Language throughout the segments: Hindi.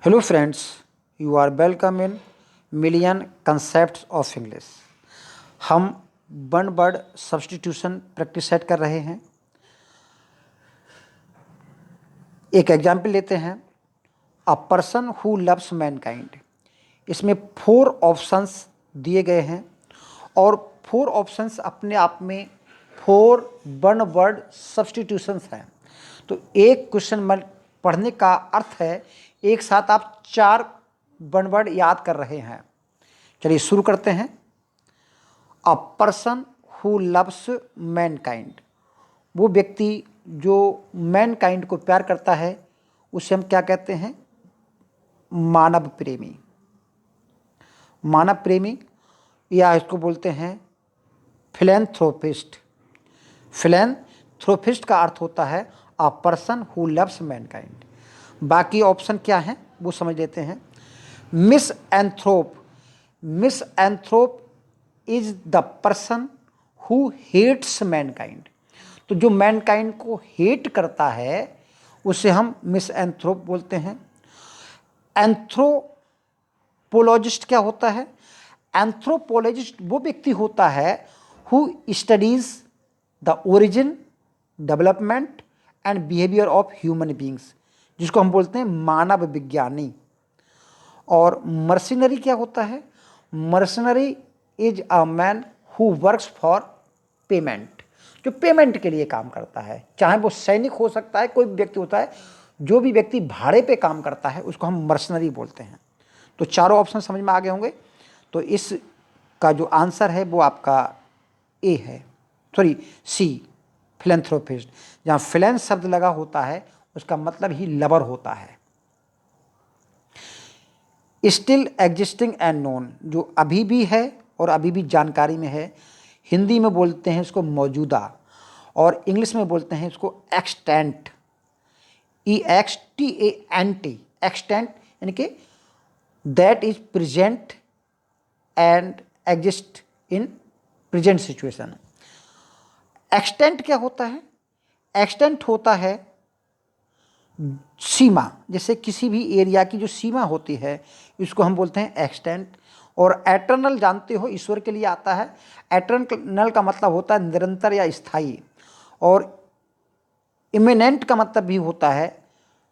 Hello friends, you are welcome in Million Concepts of English। हम one word substitution practice set कर रहे हैं। एक एग्जाम्पल लेते हैं, a person who loves Mankind. इसमें 4 ऑप्शंस दिए गए हैं और 4 ऑप्शंस अपने आप में 4 वन वर्ड सब्स्टिट्यूशंस हैं। तो एक क्वेश्चन पढ़ने का अर्थ है एक साथ आप 4 वन वर्ड याद कर रहे हैं। चलिए शुरू करते हैं। A person who loves Mankind, वो व्यक्ति जो मैनकाइंड को प्यार करता है उसे हम क्या कहते हैं? मानव प्रेमी। मानव प्रेमी या इसको बोलते हैं फिलैंथ्रोपिस्ट। फिलैंथ्रोपिस्ट का अर्थ होता है a person who loves mankind. बाकी ऑप्शन क्या हैं वो समझ लेते हैं। Misanthrope, misanthrope is the person who hates mankind. तो जो मैनकाइंड को हेट करता है उसे हम मिसएंथ्रोप बोलते हैं। एंथ्रोपोलॉजिस्ट क्या होता है? एंथ्रोपोलॉजिस्ट वो व्यक्ति होता है who studies the origin, development and behaviour of human beings, जिसको हम बोलते हैं मानव विज्ञानी। और मर्सिनरी क्या होता है? Mercenary is a man who works for payment, जो पेमेंट के लिए काम करता है। चाहे वो सैनिक हो सकता है, कोई व्यक्ति होता है, जो भी व्यक्ति भाड़े पे काम करता है उसको हम मर्सिनरी बोलते हैं। तो चारों ऑप्शन समझ में आ गए होंगे। तो इसका जो आंसर है वो आपका ए है, सॉरी सी, फिलैंथ्रोपिस्ट। जहाँ फिलैंथ शब्द लगा होता है उसका मतलब ही लवर होता है। स्टिल एग्जिस्टिंग एंड नोन, जो अभी भी है और अभी भी जानकारी में है। हिंदी में बोलते हैं इसको मौजूदा और इंग्लिश में बोलते हैं इसको एक्सटेंट, EXTANT, एक्सटेंट, यानी कि that is present and exist in present situation. Extent क्या होता है? एक्सटेंट होता है सीमा, जैसे किसी भी एरिया की जो सीमा होती है इसको हम बोलते हैं एक्सटेंट। और एटर्नल जानते हो ईश्वर के लिए आता है। एटर्नल का मतलब होता है निरंतर या स्थायी, और इमिनेंट का मतलब भी होता है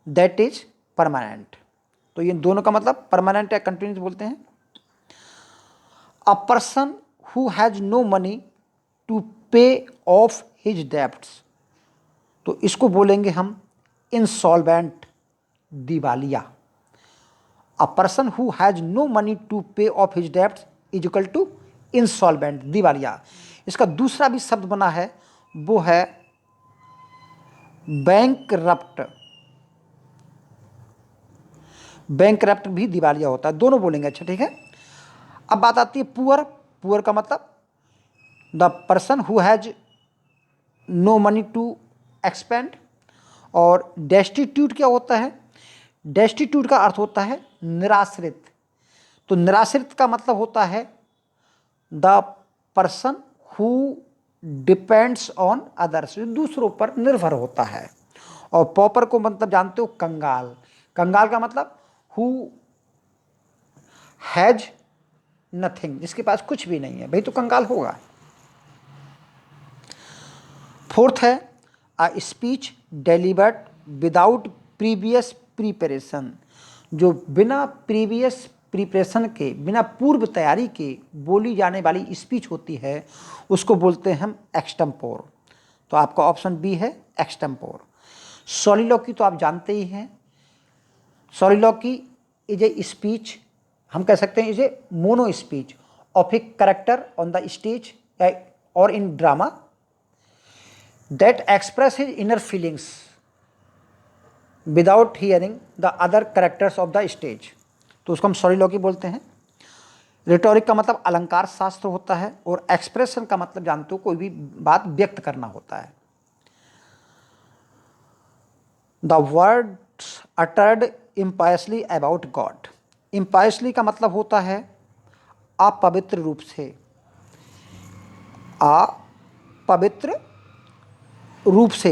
दैट इज परमानेंट। तो ये दोनों का मतलब परमानेंट या कंटिन्यूस बोलते हैं। A person who has no money to pay off his debts, तो इसको बोलेंगे हम इंसॉल्वेंट, दिवालिया। A person who has no money to pay off his debts is equal to insolvent, दिवालिया। इसका दूसरा भी शब्द बना है, वो है बैंकरप्ट। बैंकरप्ट भी दिवालिया होता है, दोनों बोलेंगे। अच्छा ठीक है। अब बात आती है पुअर। पुअर का मतलब the person who has no money to expend. और डेस्टिट्यूट क्या होता है? डेस्टिट्यूट का अर्थ होता है निराश्रित। तो निराश्रित का मतलब होता है the person who depends on others, दूसरों पर निर्भर होता है। और पॉपर को मतलब जानते हो कंगाल। कंगाल का मतलब हु हैज नथिंग, जिसके पास कुछ भी नहीं है, भाई तो कंगाल होगा। फोर्थ है a speech delivered without previous preparation, जो बिना प्रीवियस प्रिपरेशन के, बिना पूर्व तैयारी के बोली जाने वाली स्पीच होती है उसको बोलते हैं हम एक्सटेम्पोर। तो आपका ऑप्शन बी है एक्सटेम्पोर। सॉलिलॉक्वी तो आप जानते ही हैं। सॉलिलॉक्वी इज ए स्पीच, हम कह सकते हैं is a mono speech of a character on the stage और in drama that express his inner feelings without hearing the other characters of the stage, तो उसको हम सॉलिलॉक्वी बोलते हैं। रिटोरिक का मतलब अलंकार शास्त्र होता है, और एक्सप्रेशन का मतलब जानते हो कोई भी बात व्यक्त करना होता है। The words uttered impiously about God. Impiously का मतलब होता है अपवित्र रूप से, अपवित्र रूप से।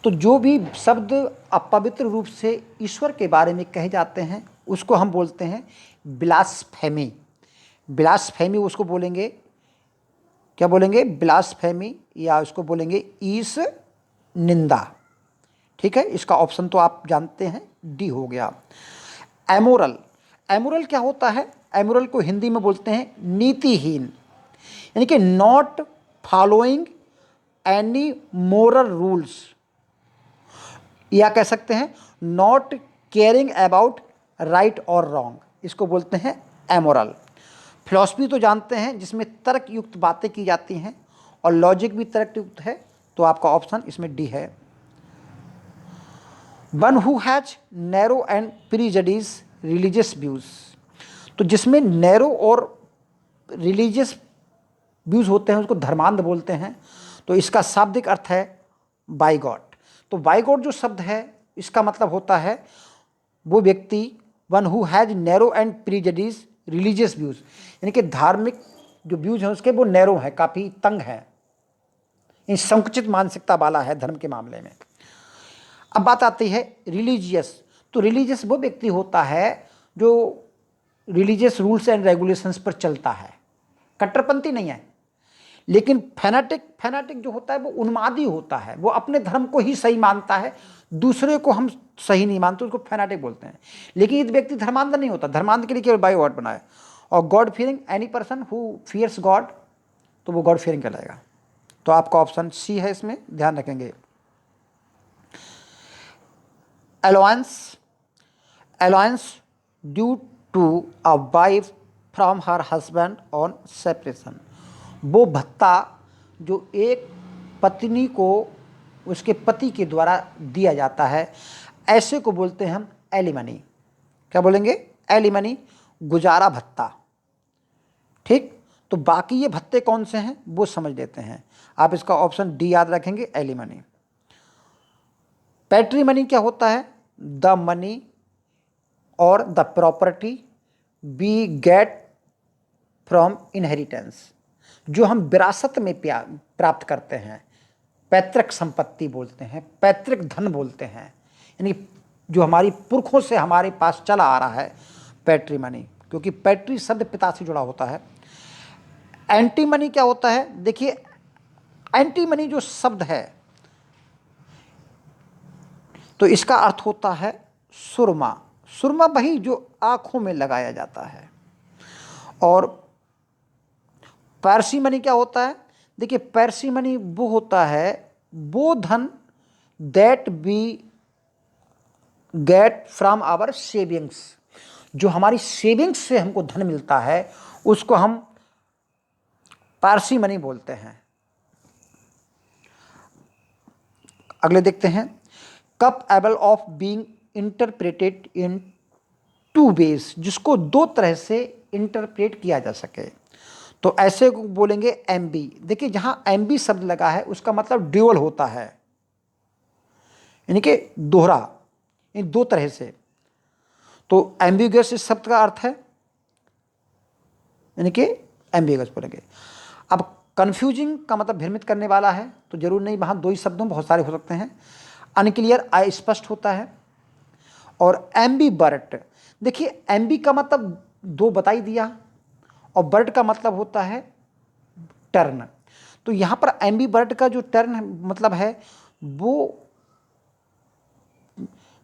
तो जो भी शब्द अपवित्र रूप से ईश्वर के बारे में कहे जाते हैं उसको हम बोलते हैं ब्लास्फेमी। ब्लास्फेमी उसको बोलेंगे, क्या बोलेंगे? ब्लास्फेमी, या उसको बोलेंगे ईश निंदा। ठीक है, इसका ऑप्शन तो आप जानते हैं, डी हो गया। एमोरल, एमोरल क्या होता है? एमोरल को हिंदी में बोलते हैं नीतिहीन, यानी कि not following any moral rules, या कह सकते हैं नॉट केयरिंग अबाउट राइट और रॉन्ग, इसको बोलते हैं एमोरल। फिलॉसफी तो जानते हैं, जिसमें तर्क युक्त बातें की जाती हैं और लॉजिक भी तर्क युक्त है, तो आपका ऑप्शन इसमें डी है। One who has narrow and prejudice religious views, तो जिसमें नैरो और रिलीजियस व्यूज होते हैं उसको धर्मांध बोलते हैं। तो इसका शाब्दिक अर्थ है बाय गॉड। तो बाय गॉड जो शब्द है इसका मतलब होता है वो व्यक्ति, one who has narrow and prejudice religious views, यानी कि धार्मिक जो व्यूज हैं उसके वो नैरो हैं, काफ़ी तंग हैं, इन संकुचित मानसिकता वाला है धर्म के मामले में। अब बात आती है रिलीजियस। तो रिलीजियस वो व्यक्ति होता है जो रिलीजियस रूल्स एंड रेगुलेशंस पर चलता है, कट्टरपंथी नहीं है। लेकिन फैनाटिक जो होता है वो उन्मादी होता है, वो अपने धर्म को ही सही मानता है, दूसरे को हम सही नहीं मानते, उसको फैनाटिक बोलते हैं। लेकिन ये व्यक्ति धर्मांध नहीं होता, धर्मांध के लिए केवल बाय गॉड बनाए। और God fearing, any person who fears God, तो वो गॉड फियरिंग कहलाएगा। तो आपका ऑप्शन सी है, इसमें ध्यान रखेंगे। Allowance, allowance due to a wife from her husband on separation, वो भत्ता जो एक पत्नी को उसके पति के द्वारा दिया जाता है, ऐसे को बोलते हैं हम एलिमनी। क्या बोलेंगे? एलिमनी, गुजारा भत्ता। ठीक, तो बाकी ये भत्ते कौन से हैं वो समझ लेते हैं। आप इसका ऑप्शन डी याद रखेंगे, एलिमनी। पैट्रीमनी क्या होता है? द मनी और the property we get from inheritance, जो हम विरासत में प्राप्त करते हैं, पैतृक संपत्ति बोलते हैं, पैतृक धन बोलते हैं, यानी जो हमारी पुरखों से हमारे पास चला आ रहा है, पैट्रीमनी, क्योंकि पैट्री शब्द पिता से जुड़ा होता है। एंटी मनी क्या होता है? देखिए, एंटी मनी जो शब्द है तो इसका अर्थ होता है सुरमा। सुरमा वही जो आंखों में लगाया जाता है। और पारसी मनी क्या होता है? देखिए, पारसी मनी वो होता है वो धन that we get from our savings, जो हमारी सेविंग्स से हमको धन मिलता है उसको हम पारसी मनी बोलते हैं। अगले देखते हैं, capable of being interpreted in two ways, जिसको दो तरह से इंटरप्रेट किया जा सके, तो ऐसे को बोलेंगे एमबी। देखिए, जहां एमबी शब्द लगा है उसका मतलब ड्यूअल होता है, यानी कि दोहरा, इन दो तरह से। तो एम्बिगस इस शब्द का अर्थ है, यानी कि एम्बिगस बोलेंगे। अब कंफ्यूजिंग का मतलब भ्रमित करने वाला है, तो जरूर नहीं, वहाँ दो ही शब्दों बहुत सारे हो सकते हैं। अनक्लियर, अस्पष्ट होता है। और एम्बीबर्ट, देखिए एम्बी का मतलब दो बता ही दिया, और बर्ट का मतलब होता है टर्न। तो यहाँ पर एम्बीबर्ट का जो टर्न मतलब है वो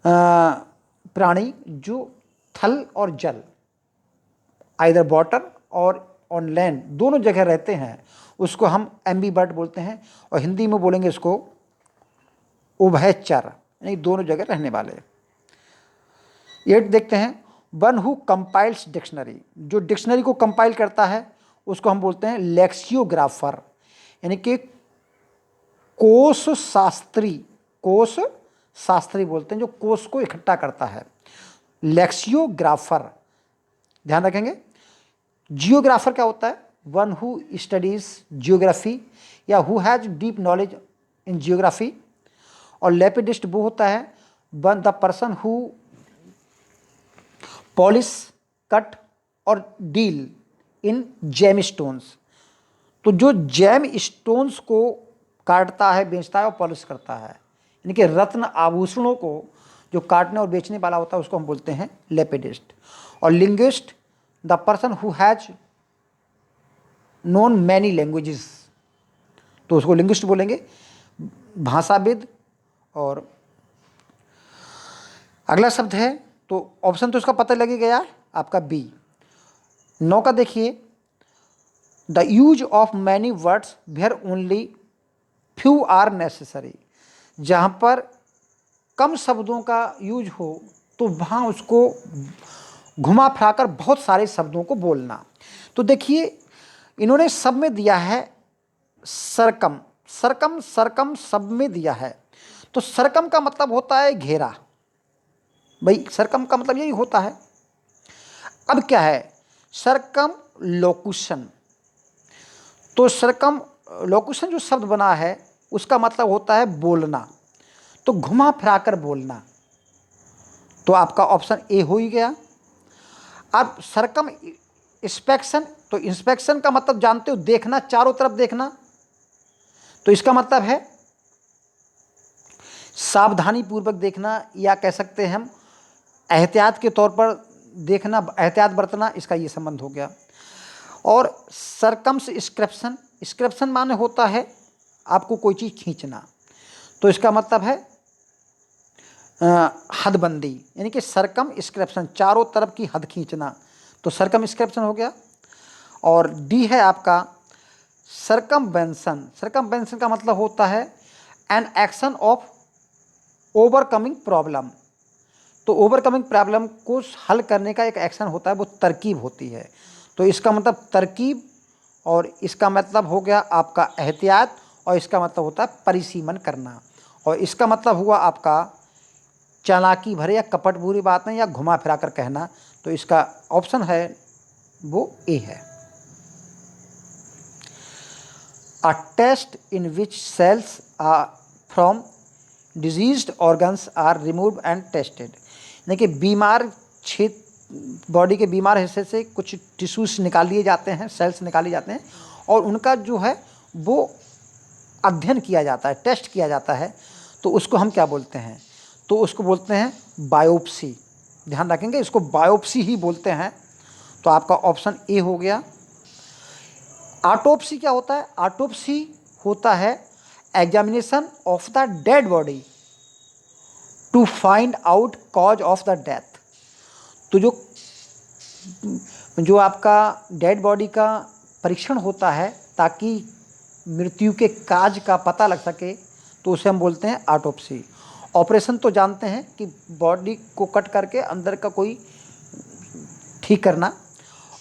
प्राणी जो थल और जल, आइदर वाटर और ऑन लैंड, दोनों जगह रहते हैं, उसको हम एम्बीबर्ट बोलते हैं। और हिंदी में बोलेंगे इसको उभयचर, यानी दोनों जगह रहने वाले। ये देखते हैं, वन हु कंपाइल्स डिक्शनरी, जो डिक्शनरी को कंपाइल करता है उसको हम बोलते हैं लेक्सियोग्राफर, यानी कि कोश शास्त्री, कोश शास्त्री बोलते हैं जो कोश को इकट्ठा करता है, लेक्सियोग्राफर, ध्यान रखेंगे। जियोग्राफर क्या होता है? वन हु स्टडीज जियोग्राफी या who has deep knowledge in geography. और लेपिडिस्ट वो होता है one the person who polish, cut और डील इन जेम स्टोन्स, तो जो जेम स्टोन्स को काटता है, बेचता है और पॉलिश करता है, यानी कि रत्न आभूषणों को जो काटने और बेचने वाला होता है उसको हम बोलते हैं लेपिडिस्ट। और linguist the person who has known many languages, तो उसको लिंग्विस्ट बोलेंगे, भाषाविद। और अगला शब्द है, तो ऑप्शन तो इसका पता लग ही गया आपका बी। 9 का देखिए, the use of many words where only few are necessary, जहाँ पर कम शब्दों का यूज हो तो वहाँ उसको घुमा फिराकर बहुत सारे शब्दों को बोलना। तो देखिए इन्होंने सब में दिया है सरकम, सरकम सरकम सब में दिया है। तो सरकम का मतलब होता है घेरा, भाई सरकम का मतलब यही होता है। अब क्या है सरकम लोकुशन, तो सरकम लोकुशन जो शब्द बना है उसका मतलब होता है बोलना, तो घुमा फिराकर बोलना। तो आपका ऑप्शन ए हो ही गया। अब सरकम इंस्पेक्शन, तो इंस्पेक्शन का मतलब जानते हो देखना, चारों तरफ देखना, तो इसका मतलब है सावधानी पूर्वक देखना, या कह सकते हैं हम एहतियात के तौर पर देखना, एहतियात बरतना, इसका ये संबंध हो गया। और सरकम्स स्क्रैप्शन, स्क्रैप्शन माने होता है आपको कोई चीज़ खींचना, तो इसका मतलब है हदबंदी, यानी कि सरकम स्क्रैप्शन चारों तरफ की हद खींचना, तो सरकम स्क्रैप्शन हो गया। और डी है आपका सरकमवेंशन, सरकमवेंशन का मतलब होता है an action of overcoming problem, तो ओवरकमिंग प्रॉब्लम को हल करने का एक एक्शन होता है, वो तरकीब होती है, तो इसका मतलब तरकीब। और इसका मतलब हो गया आपका एहतियात, और इसका मतलब होता है परिसीमन करना, और इसका मतलब हुआ आपका चालाकी भरे या कपट भरी बात नहीं, या घुमा फिरा कर कहना, तो इसका ऑप्शन है वो ए है। A test in which cells from diseased organs are removed and tested, यानी कि बीमार क्षेत्र, बॉडी के बीमार हिस्से से कुछ टिश्यूज निकाल लिए जाते हैं, सेल्स निकाले जाते हैं, और उनका जो है वो अध्ययन किया जाता है, टेस्ट किया जाता है, तो उसको हम क्या बोलते हैं, तो उसको बोलते हैं बायोप्सी। ध्यान रखेंगे इसको बायोप्सी ही बोलते हैं। तो आपका ऑप्शन ए हो गया। ऑटोप्सी क्या होता है, ऑटोप्सी होता है examination of the dead body to find out cause of the death, तो जो आपका डेड बॉडी का परीक्षण होता है ताकि मृत्यु के काज का पता लग सके, तो उसे हम बोलते हैं ऑटोप्सी। ऑपरेशन तो जानते हैं कि बॉडी को कट करके अंदर का कोई ठीक करना,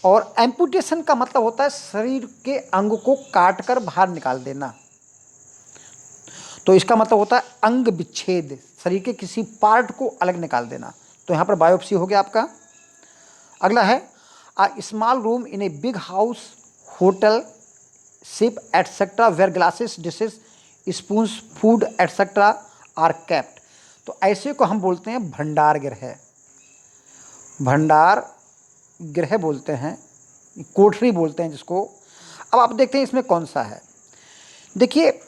और एम्पुटेशन का मतलब होता है शरीर के अंग को काट कर बाहर निकाल देना, तो इसका मतलब होता है अंग विच्छेद, शरीर के किसी पार्ट को अलग निकाल देना, तो यहाँ पर बायोप्सी हो गया आपका। अगला है a small room in a big house, hotel, ship etcetera where glasses, dishes, spoons, food etcetera are kept, तो ऐसे को हम बोलते हैं भंडार गृह, भंडार गृह बोलते हैं, कोठरी बोलते हैं जिसको। अब आप देखते हैं इसमें कौन सा है। देखिए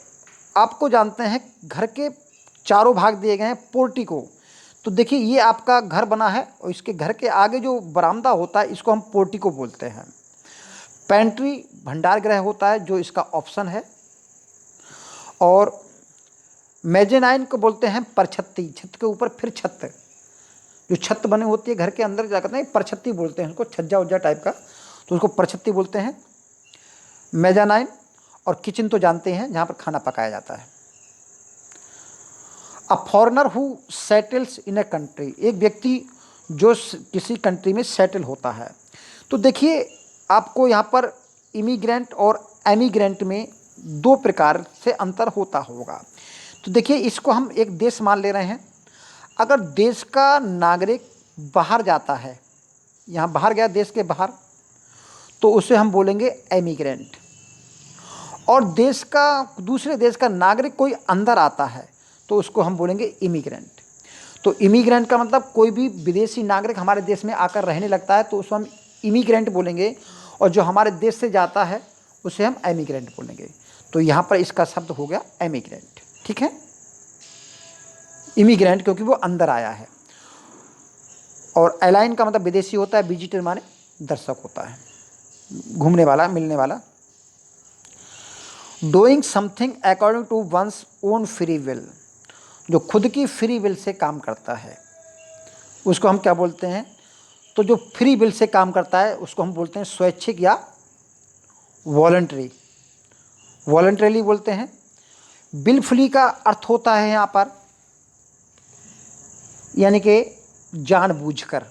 आपको जानते हैं घर के चारों भाग दिए गए हैं पोर्टिको, तो देखिए ये आपका घर बना है और इसके घर के आगे जो बरामदा होता है इसको हम पोर्टिको बोलते हैं। पेंट्री भंडार गृह होता है जो इसका ऑप्शन है। और मेजेनाइन को बोलते हैं परछत्ती, छत के ऊपर फिर छत, जो छत बनी होती है घर के अंदर जा करते हैं परछत्ती बोलते हैं उसको, छज्जा उज्जा टाइप का, तो उसको परछत्ती बोलते हैं मेजानाइन। और किचन तो जानते हैं जहाँ पर खाना पकाया जाता है। A foreigner who settles in a country, एक व्यक्ति जो किसी कंट्री में सेटल होता है, तो देखिए आपको यहाँ पर इमिग्रेंट और एमिग्रेंट में दो प्रकार से अंतर होता होगा। तो देखिए इसको हम एक देश मान ले रहे हैं, अगर देश का नागरिक बाहर जाता है, यहाँ बाहर गया देश के बाहर, तो उसे हम बोलेंगे एमिग्रेंट। और देश का दूसरे देश का नागरिक कोई अंदर आता है तो उसको हम बोलेंगे इमिग्रेंट। तो इमिग्रेंट का मतलब कोई भी विदेशी नागरिक हमारे देश में आकर रहने लगता है तो उसको हम इमिग्रेंट बोलेंगे, और जो हमारे देश से जाता है उसे हम एमिग्रेंट बोलेंगे। तो यहाँ पर इसका शब्द हो गया एमिग्रेंट। ठीक है, इमिग्रेंट क्योंकि वो अंदर आया है। और एलाइन का मतलब विदेशी होता है, विजिटर माने दर्शक होता है, घूमने वाला, मिलने वाला। Doing something according to one's own free will, जो खुद की फ्री विल से काम करता है उसको हम क्या बोलते हैं? तो जो फ्री विल से काम करता है उसको हम बोलते हैं स्वैच्छिक या वॉलंटरी, वॉलंटरीली बोलते हैं। विलफुली का अर्थ होता है यहाँ पर यानी कि जानबूझकर,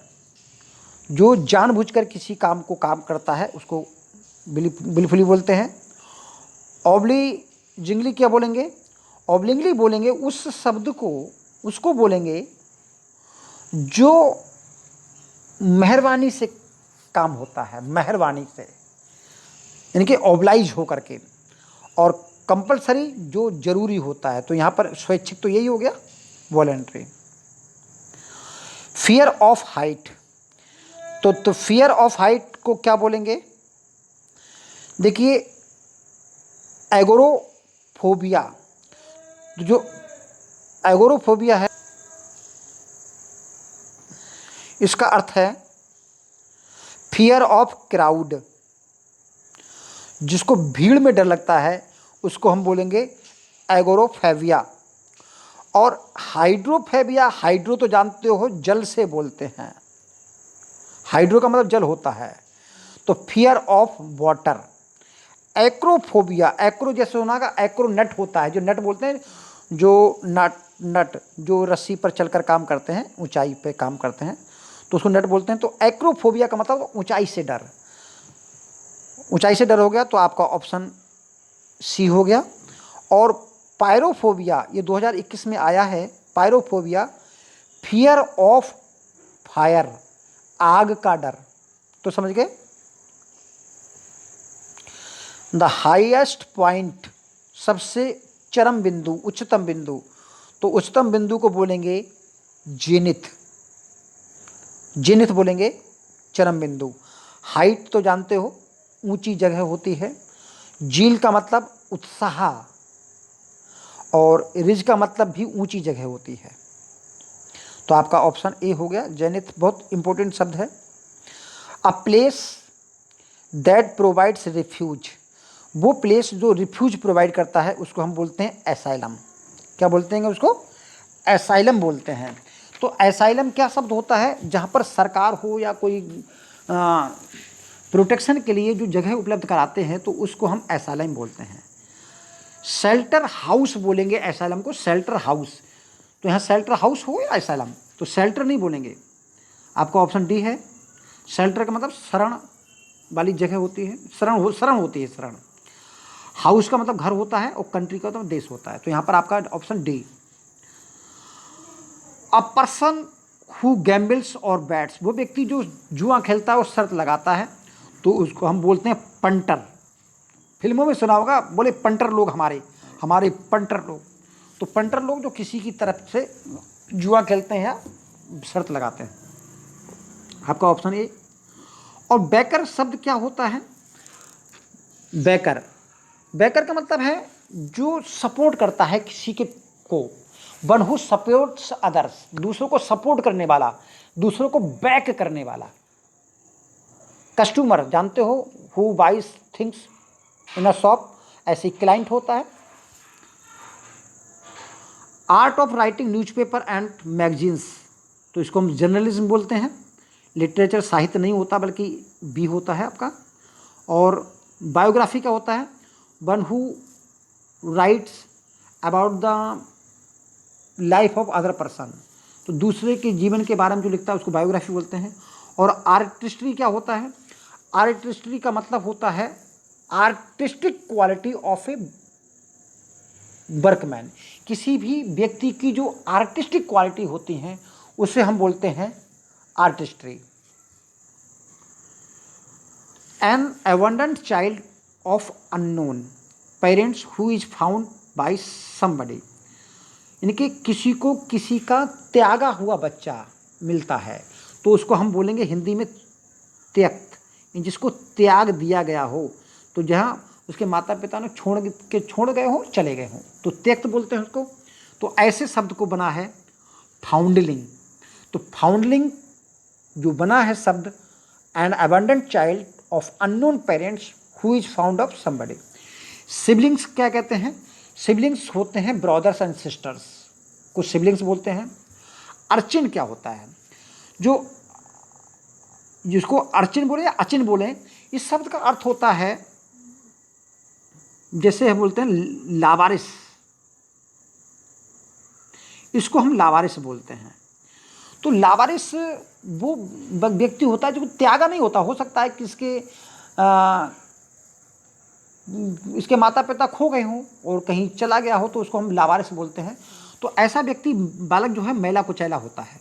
जो जानबूझकर किसी काम को काम करता है उसको विलफुली बोलते हैं। ऑब्लिजिंगली क्या बोलेंगे? ऑब्लिंगली बोलेंगे उस शब्द को, उसको बोलेंगे जो मेहरबानी से काम होता है, मेहरबानी से यानी कि ऑब्लाइज हो करके, और कंपलसरी जो जरूरी होता है। तो यहाँ पर स्वैच्छिक तो यही हो गया, वॉलंटरी। फियर ऑफ हाइट, तो फियर ऑफ हाइट को क्या बोलेंगे? देखिए एगोरोफोबिया, जो एगोरोफोबिया है इसका अर्थ है फियर ऑफ क्राउड, जिसको भीड़ में डर लगता है उसको हम बोलेंगे एगोरोफेबिया। और हाइड्रोफेबिया, हाइड्रो तो जानते हो जल से बोलते हैं, हाइड्रो का मतलब जल होता है, तो fear of water. Acrophobia, Acro जैसे होना का एक्रो नेट होता है, जो नेट बोलते हैं, जो नट जो रस्सी पर चलकर काम करते हैं, ऊंचाई पे काम करते हैं, तो उसको नेट बोलते हैं। तो एक्रोफोबिया का मतलब ऊंचाई से डर, ऊंचाई से डर हो गया, तो आपका ऑप्शन सी हो गया। और पायरोफोबिया ये 2021 में आया है, पायरोफोबिया फियर ऑफ फायर, आग का डर। तो समझ गए? द हाईएस्ट पॉइंट, सबसे चरम बिंदु, उच्चतम बिंदु, तो उच्चतम बिंदु को बोलेंगे जेनिथ, जेनिथ बोलेंगे चरम बिंदु। हाइट तो जानते हो ऊंची जगह होती है, झील का मतलब उत्साह, और रिज का मतलब भी ऊंची जगह होती है। तो आपका ऑप्शन ए हो गया, जेनिथ बहुत इंपॉर्टेंट शब्द है। A place that provides refuge, वो प्लेस जो रिफ्यूज प्रोवाइड करता है उसको हम बोलते हैं एसाइलम। क्या बोलते हैं उसको? एसाइलम बोलते हैं। तो एसाइलम क्या शब्द होता है? जहाँ पर सरकार हो या कोई प्रोटेक्शन के लिए जो जगह उपलब्ध कराते हैं तो उसको हम एसाइलम बोलते हैं। शेल्टर हाउस बोलेंगे एसाइलम को, शेल्टर हाउस। तो यहाँ शेल्टर हाउस हो या एसाइलम, तो शेल्टर नहीं बोलेंगे। आपका ऑप्शन डी है। शेल्टर का मतलब शरण वाली जगह होती है, शरण होती है, शरण। हाउस का मतलब घर होता है, और कंट्री का मतलब देश होता है। तो यहाँ पर आपका option D. A person who gambles और बैट्स, वो व्यक्ति जो जुआ खेलता है और शर्त लगाता है, तो उसको हम बोलते हैं पंटर। फिल्मों में सुना होगा, बोले पंटर लोग, हमारे हमारे पंटर लोग। तो पंटर लोग जो किसी की तरफ से जुआ खेलते हैं या शर्त लगाते हैं। आपका ऑप्शन ए। और बैकर शब्द क्या होता है? बैकर, बैकर का मतलब है जो सपोर्ट करता है किसी के को, वन हु सपोर्ट्स अदर्स, दूसरों को सपोर्ट करने वाला, दूसरों को बैक करने वाला। कस्टमर जानते हो, who buys things in a shop, ऐसे क्लाइंट होता है। Art of writing newspaper and magazines, तो इसको हम जर्नलिज्म बोलते हैं। लिटरेचर साहित्य नहीं होता बल्कि बी होता है आपका। और बायोग्राफी क्या होता है? One who writes about the life of other person, तो दूसरे के जीवन के बारे में जो लिखता है उसको बायोग्राफी बोलते हैं। और आर्टिस्ट्री क्या होता है? आर्टिस्ट्री का मतलब होता है artistic quality of A workman, किसी भी व्यक्ति की जो आर्टिस्टिक क्वालिटी होती हैं उसे हम बोलते हैं artistry. An abundant child of unknown parents who is found by somebody, यानी कि किसी को किसी का त्यागा हुआ बच्चा मिलता है तो उसको हम बोलेंगे हिंदी में त्यक्त, जिसको त्याग दिया गया हो, तो जहाँ उसके माता पिता ने छोड़ गए हो, चले गए हों, तो त्यक्त बोलते हैं उसको। तो ऐसे शब्द को बना है फाउंडलिंग। तो फाउंडलिंग जो बना है शब्द, an abundant child of unknown parents who is found of somebody. Siblings क्या कहते हैं? सिबलिंग्स होते हैं ब्रदर्स एंड सिस्टर्स, कुछ सिबलिंग्स बोलते हैं। अर्चिन क्या होता है? जो जिसको अर्चिन बोले या अचिन बोले, इस शब्द का अर्थ होता है, जैसे हम बोलते हैं लावारिस, इसको हम लावारिस बोलते हैं। तो लावारिस वो व्यक्ति होता है जो त्यागा नहीं होता। हो सकता है कि इसके माता पिता खो गए हों और कहीं चला गया हो, तो उसको हम लावारिस बोलते हैं। तो ऐसा व्यक्ति, बालक जो है, मैला कुचैला होता है।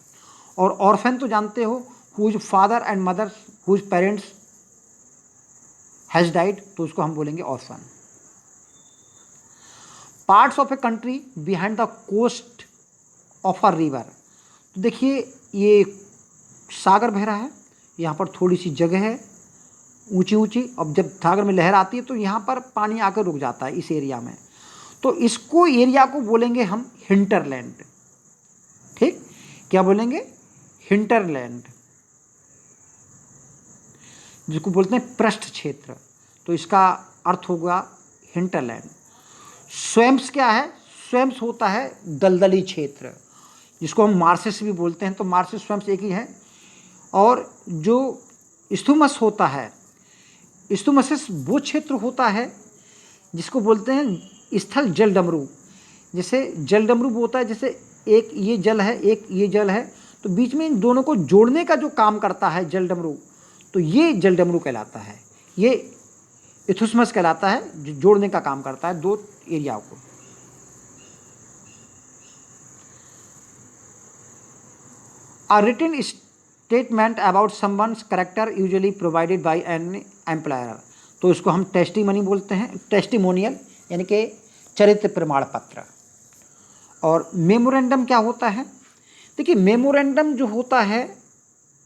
और ऑर्फन तो जानते हो, whose father and mother whose parents has died, तो उसको हम बोलेंगे orphan. Parts of a country behind the coast of a river. तो देखिए, ये सागर बह रहा है, यहाँ पर थोड़ी सी जगह है ऊंची ऊंची। अब जब सागर में लहर आती है तो यहाँ पर पानी आकर रुक जाता है इस एरिया में, तो इसको एरिया को बोलेंगे हम हिंटरलैंड। ठीक, क्या बोलेंगे? हिंटरलैंड, जिसको बोलते हैं पृष्ठ क्षेत्र, तो इसका अर्थ होगा हिंटरलैंड। स्वैम्प्स क्या है? स्वैम्प्स होता है दलदली क्षेत्र, जिसको हम मार्सेस भी बोलते हैं। तो मार्सेस स्वैम्प्स एक ही है। और जो स्थुमस होता है, स्थुमस वो क्षेत्र होता है जिसको बोलते हैं स्थल जल डमरू। जैसे जल डमरू वो होता है, जैसे एक ये जल है, एक ये जल है, तो बीच में इन दोनों को जोड़ने का जो काम करता है जल डमरू, तो ये जल डमरू कहलाता है। ये इथुस्मस कहलाता है, जो जोड़ने का काम करता है दो एरिया को। A written statement about someone's character usually provided by an employer, तो इसको हम टेस्टिमनी बोलते हैं, टेस्टिमोनियल, यानी कि चरित्र प्रमाण पत्र। और मेमोरेंडम क्या होता है? देखिए, मेमोरेंडम जो होता है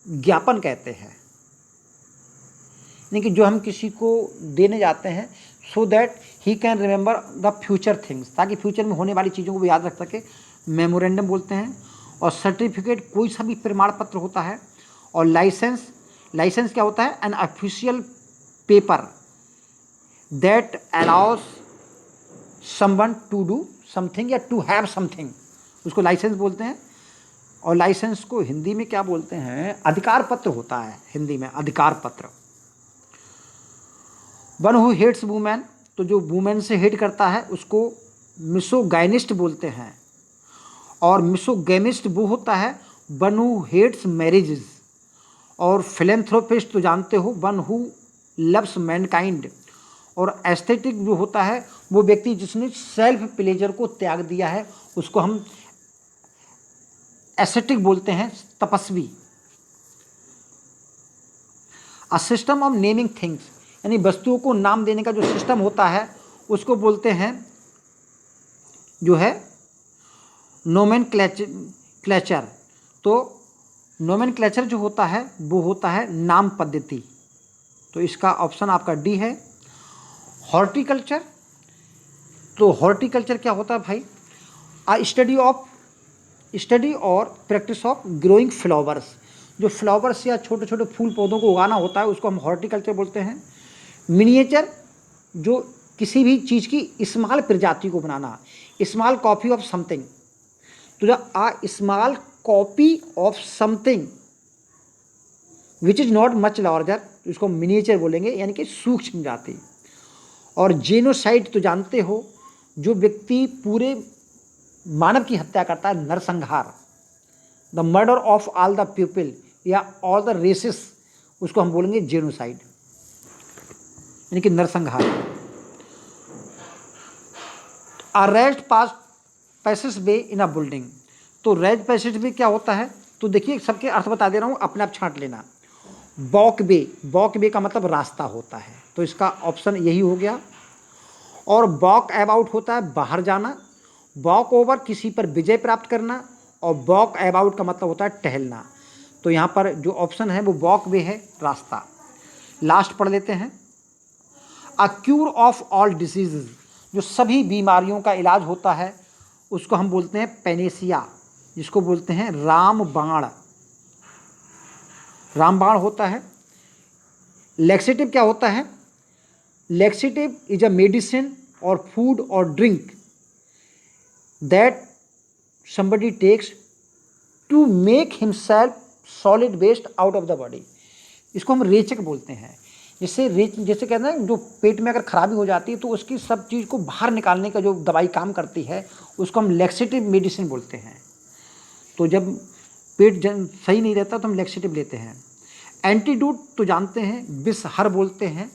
ज्ञापन कहते हैं, यानी कि जो हम किसी को देने जाते हैं so that he can remember the future things, ताकि फ्यूचर में होने वाली चीज़ों को वो याद रख सके, मेमोरेंडम बोलते हैं। और सर्टिफिकेट कोई सा भी प्रमाण पत्र होता है। और लाइसेंस, लाइसेंस क्या होता है? An official paper that allows someone to do something या टू हैव समथिंग, उसको लाइसेंस बोलते हैं। और लाइसेंस को हिंदी में क्या बोलते हैं? अधिकार पत्र होता है हिंदी में, अधिकार पत्र। वन हु हेट्स वुमेन, तो जो वुमेन से हेट करता है उसको मिसोगाइनिस्ट बोलते हैं। और मिसोगेमिस्ट वो होता है वन हु हेट्स मैरिजेस। और फिलेंथ्रोपिस्ट तो जानते हो, वन हु लव्स मैनकाइंड। और एस्थेटिक जो होता है वो व्यक्ति जिसने सेल्फ प्लेजर को त्याग दिया है, उसको हम एस्थेटिक बोलते हैं, तपस्वी। A system of naming things, यानी वस्तुओं को नाम देने का जो सिस्टम होता है उसको बोलते हैं जो है नोमेनक्लेचर। तो नोमेनक्लेचर जो होता है वो होता है नाम पद्धति। तो इसका ऑप्शन आपका डी है। हॉर्टिकल्चर, तो हॉर्टिकल्चर क्या होता है भाई? स्टडी और प्रैक्टिस ऑफ ग्रोइंग फ्लावर्स, जो फ्लावर्स या छोटे छोटे फूल पौधों को उगाना होता है उसको हम हॉर्टिकल्चर बोलते हैं। मिनिएचर, जो किसी भी चीज़ की स्मॉल प्रजाति को बनाना, स्मॉल कॉपी ऑफ समथिंग, तो the small copy of something which is not much larger, इसको मिनिएचर बोलेंगे, यानी कि सूक्ष्म जाति। और जेनोसाइड तो जानते हो, जो व्यक्ति पूरे मानव की हत्या करता है, नरसंहार, the murder of all the people या ऑल द रेसेस, उसको हम बोलेंगे जेनोसाइड, यानी कि नरसंहार। अ रेज्ड पैसेज वे इन अ बिल्डिंग, तो रेज पैसेज वे क्या होता है? तो देखिए, सबके अर्थ बता दे रहा हूँ, अपने आप छांट लेना। वॉक वे का मतलब रास्ता होता है, तो इसका ऑप्शन यही हो गया। और वॉक अबाउट होता है बाहर जाना, वॉक ओवर किसी पर विजय प्राप्त करना, और वॉक अबाउट का मतलब होता है टहलना। तो यहाँ पर जो ऑप्शन है वो वॉक वे है, रास्ता। लास्ट पढ़ लेते हैं। अ क्यूर ऑफ ऑल डिसीजेज, जो सभी बीमारियों का इलाज होता है उसको हम बोलते हैं पेनेसिया। जिसको बोलते हैं रामबाण। रामबाण होता है। लैक्सेटिव क्या होता है? लैक्सेटिव इज अ मेडिसिन और फूड और drink that somebody takes to make himself solid waste out of the body। इसको हम रेचक बोलते हैं। जैसे कहते हैं जो पेट में अगर खराबी हो जाती है तो उसकी सब चीज़ को बाहर निकालने का जो दवाई काम करती है उसको हम लैक्सेटिव मेडिसिन बोलते हैं। तो जब पेट सही नहीं रहता तो हम लैक्सेटिव लेते हैं। एंटीडोट तो जानते हैं, विषहर बोलते हैं।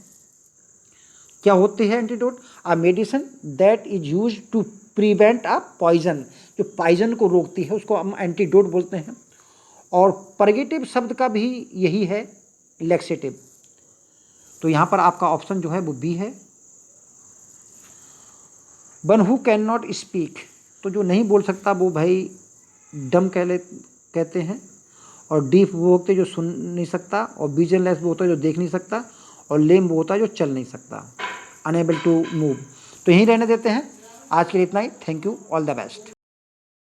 क्या होती है antidote? A medicine that is use to prevent a poison, जो पॉइजन को रोकती है उसको हम एंटीडोट बोलते हैं। और परगेटिव शब्द का भी यही है, लैक्सेटिव। तो यहाँ पर आपका ऑप्शन जो है वो बी है। One who can not speak, तो जो नहीं बोल सकता वो भाई डम कहते हैं। और डीफ वो होते जो सुन नहीं सकता, और विजनलेस वो होता है जो देख नहीं सकता, और लेम वो होता है जो चल नहीं सकता, अनेबल टू मूव। तो यहीं रहने देते हैं। आज के लिए इतना ही। Thank you, all the best.